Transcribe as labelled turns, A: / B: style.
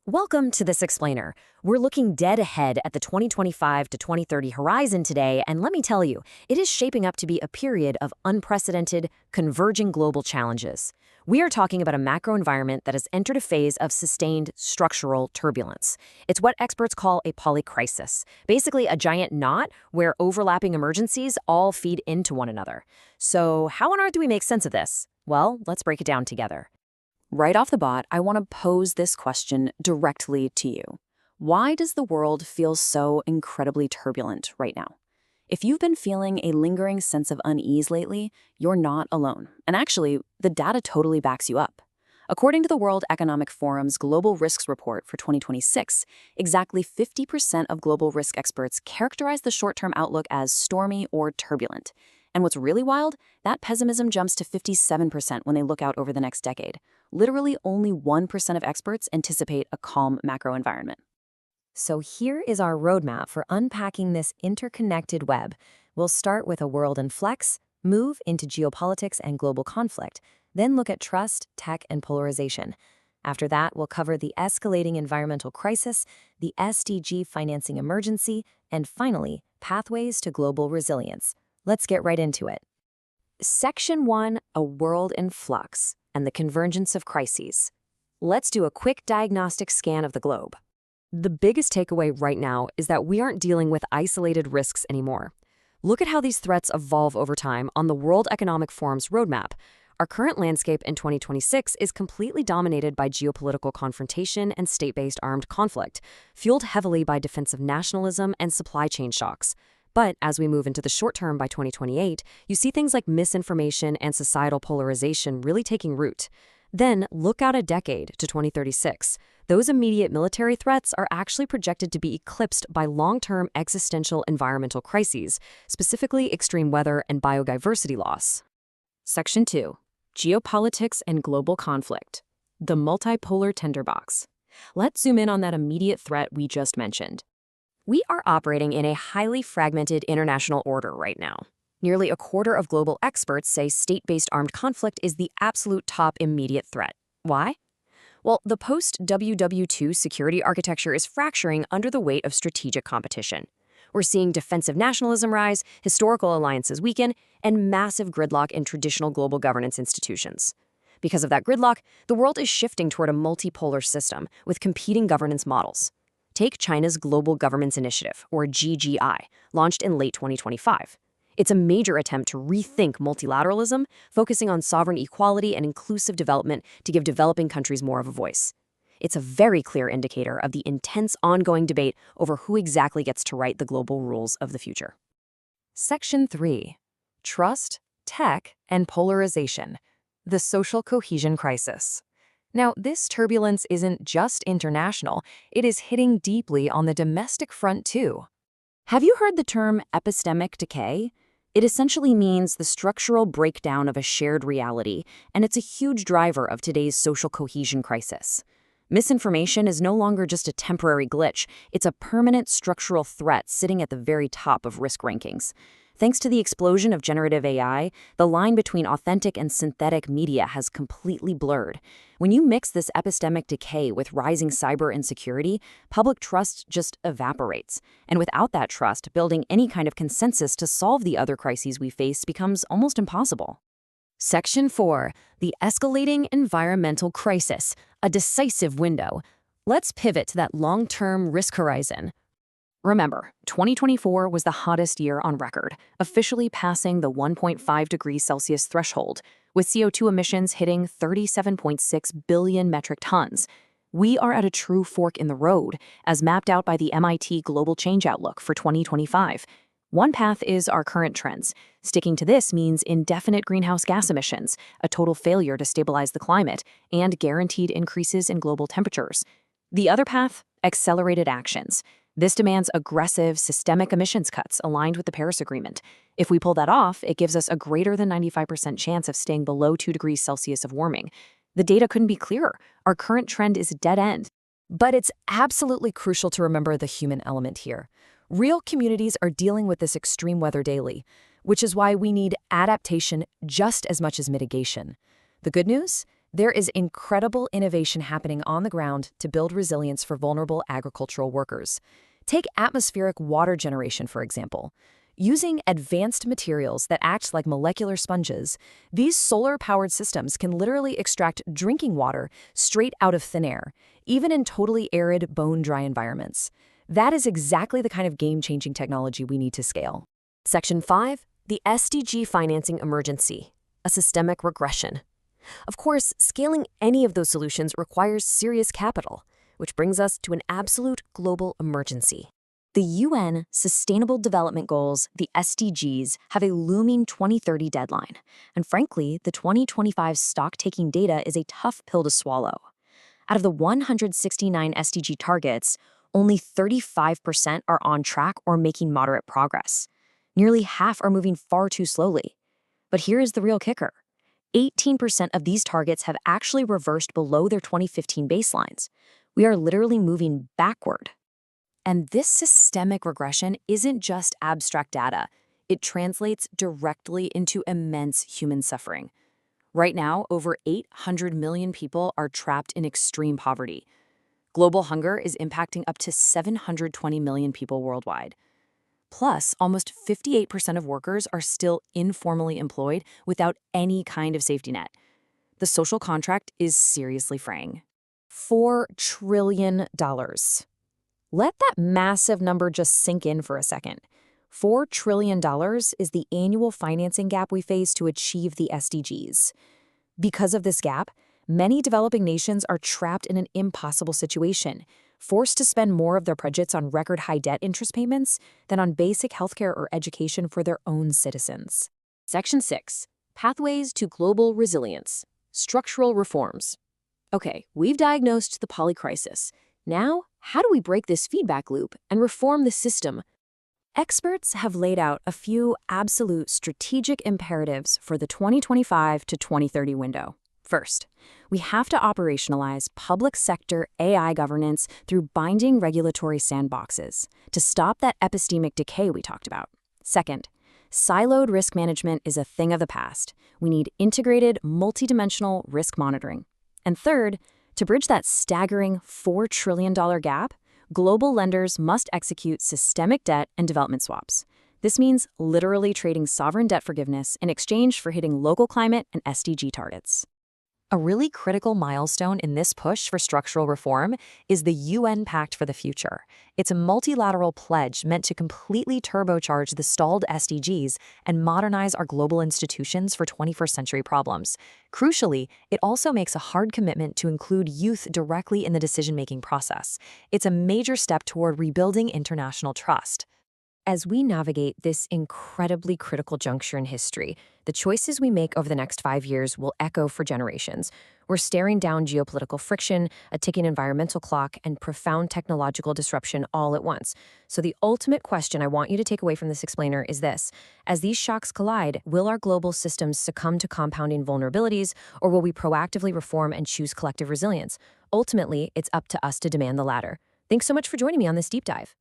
A: Welcome to This Explainer. We're looking dead ahead at the 2025 to 2030 horizon today, and let me tell you, it is shaping up to be a period of unprecedented, converging global challenges. We are talking about a macro environment that has entered a phase of sustained structural turbulence. It's what experts call a polycrisis, basically a giant knot where overlapping emergencies all feed into one another. So how on earth do we make sense of this? Well, let's break it down together. Right off the bat, I want to pose this question directly to you. Why does the world feel so incredibly turbulent right now? If you've been feeling a lingering sense of unease lately, you're not alone. And actually, the data totally backs you up. According to the World Economic Forum's Global Risks Report for 2026, exactly 50% of global risk experts characterize the short-term outlook as stormy or turbulent. And what's really wild? That pessimism jumps to 57% when they look out over the next decade. Literally only 1% of experts anticipate a calm macro environment. So here is our roadmap for unpacking this interconnected web. We'll start with a world in flux, move into geopolitics and global conflict, then look at trust, tech, and polarization. After that, we'll cover the escalating environmental crisis, the SDG financing emergency, and finally, pathways to global resilience. Let's get right into it. Section 1, a world in flux and the convergence of crises. Let's do a quick diagnostic scan of the globe. The biggest takeaway right now is that we aren't dealing with isolated risks anymore. Look at how these threats evolve over time on the World Economic Forum's roadmap. Our current landscape in 2026 is completely dominated by geopolitical confrontation and state-based armed conflict, fueled heavily by defensive nationalism and supply chain shocks. But as we move into the short term by 2028, you see things like misinformation and societal polarization really taking root. Then look out a decade to 2036. Those immediate military threats are actually projected to be eclipsed by long-term existential environmental crises, specifically extreme weather and biodiversity loss. Section 2. Geopolitics and global conflict. The multipolar tinderbox. Let's zoom in on that immediate threat we just mentioned. We are operating in a highly fragmented international order right now. Nearly a quarter of global experts say state-based armed conflict is the absolute top immediate threat. Why? Well, the post-WW2 security architecture is fracturing under the weight of strategic competition. We're seeing defensive nationalism rise, historical alliances weaken, and massive gridlock in traditional global governance institutions. Because of that gridlock, the world is shifting toward a multipolar system with competing governance models. Take China's Global Governance Initiative, or GGI, launched in late 2025. It's a major attempt to rethink multilateralism, focusing on sovereign equality and inclusive development to give developing countries more of a voice. It's a very clear indicator of the intense ongoing debate over who exactly gets to write the global rules of the future. Section 3. Trust, Tech, and Polarization. The social cohesion crisis. Now, this turbulence isn't just international, it is hitting deeply on the domestic front too. Have you heard the term epistemic decay? It essentially means the structural breakdown of a shared reality, and it's a huge driver of today's social cohesion crisis. Misinformation is no longer just a temporary glitch, it's a permanent structural threat sitting at the very top of risk rankings. Thanks to the explosion of generative AI, the line between authentic and synthetic media has completely blurred. When you mix this epistemic decay with rising cyber insecurity, public trust just evaporates. And without that trust, building any kind of consensus to solve the other crises we face becomes almost impossible. Section 4. The escalating environmental crisis, a decisive window. Let's pivot to that long-term risk horizon. Remember, 2024 was the hottest year on record, officially passing the 1.5 degrees Celsius threshold, with CO2 emissions hitting 37.6 billion metric tons. We are at a true fork in the road, as mapped out by the MIT Global Change Outlook for 2025. One path is our current trends. Sticking to this means indefinite greenhouse gas emissions, a total failure to stabilize the climate, and guaranteed increases in global temperatures. The other path, accelerated actions. This demands aggressive, systemic emissions cuts aligned with the Paris Agreement. If we pull that off, it gives us a greater than 95% chance of staying below 2 degrees Celsius of warming. The data couldn't be clearer. Our current trend is dead end. But it's absolutely crucial to remember the human element here. Real communities are dealing with this extreme weather daily, which is why we need adaptation just as much as mitigation. The good news? There is incredible innovation happening on the ground to build resilience for vulnerable agricultural workers. Take atmospheric water generation, for example. Using advanced materials that act like molecular sponges, these solar-powered systems can literally extract drinking water straight out of thin air, even in totally arid, bone-dry environments. That is exactly the kind of game-changing technology we need to scale. Section 5, the SDG financing emergency, a systemic regression. Of course, scaling any of those solutions requires serious capital, which brings us to an absolute global emergency. The UN Sustainable Development Goals, the SDGs, have a looming 2030 deadline, and frankly, the 2025 stock-taking data is a tough pill to swallow. Out of the 169 SDG targets, only 35% are on track or making moderate progress. Nearly half are moving far too slowly. But here is the real kicker. 18% of these targets have actually reversed below their 2015 baselines. We are literally moving backward. And this systemic regression isn't just abstract data. It translates directly into immense human suffering. Right now, over 800 million people are trapped in extreme poverty. Global hunger is impacting up to 720 million people worldwide. Plus, almost 58% of workers are still informally employed without any kind of safety net. The social contract is seriously fraying. $4 trillion. Let that massive number just sink in for a second. $4 trillion is the annual financing gap we face to achieve the SDGs. Because of this gap, many developing nations are trapped in an impossible situation, forced to spend more of their budgets on record-high debt interest payments than on basic healthcare or education for their own citizens. Section 6. Pathways to Global Resilience. Structural Reforms. Okay, we've diagnosed the polycrisis. Now, how do we break this feedback loop and reform the system? Experts have laid out a few absolute strategic imperatives for the 2025 to 2030 window. First, we have to operationalize public sector AI governance through binding regulatory sandboxes to stop that epistemic decay we talked about. Second, siloed risk management is a thing of the past. We need integrated, multidimensional risk monitoring. And third, to bridge that staggering $4 trillion gap, global lenders must execute systemic debt and development swaps. This means literally trading sovereign debt forgiveness in exchange for hitting local climate and SDG targets. A really critical milestone in this push for structural reform is the UN Pact for the Future. It's a multilateral pledge meant to completely turbocharge the stalled SDGs and modernize our global institutions for 21st century problems. Crucially, it also makes a hard commitment to include youth directly in the decision-making process. It's a major step toward rebuilding international trust. As we navigate this incredibly critical juncture in history, the choices we make over the next 5 years will echo for generations. We're staring down geopolitical friction, a ticking environmental clock, and profound technological disruption all at once. So the ultimate question I want you to take away from this explainer is this. As these shocks collide, will our global systems succumb to compounding vulnerabilities, or will we proactively reform and choose collective resilience? Ultimately, it's up to us to demand the latter. Thanks so much for joining me on this deep dive.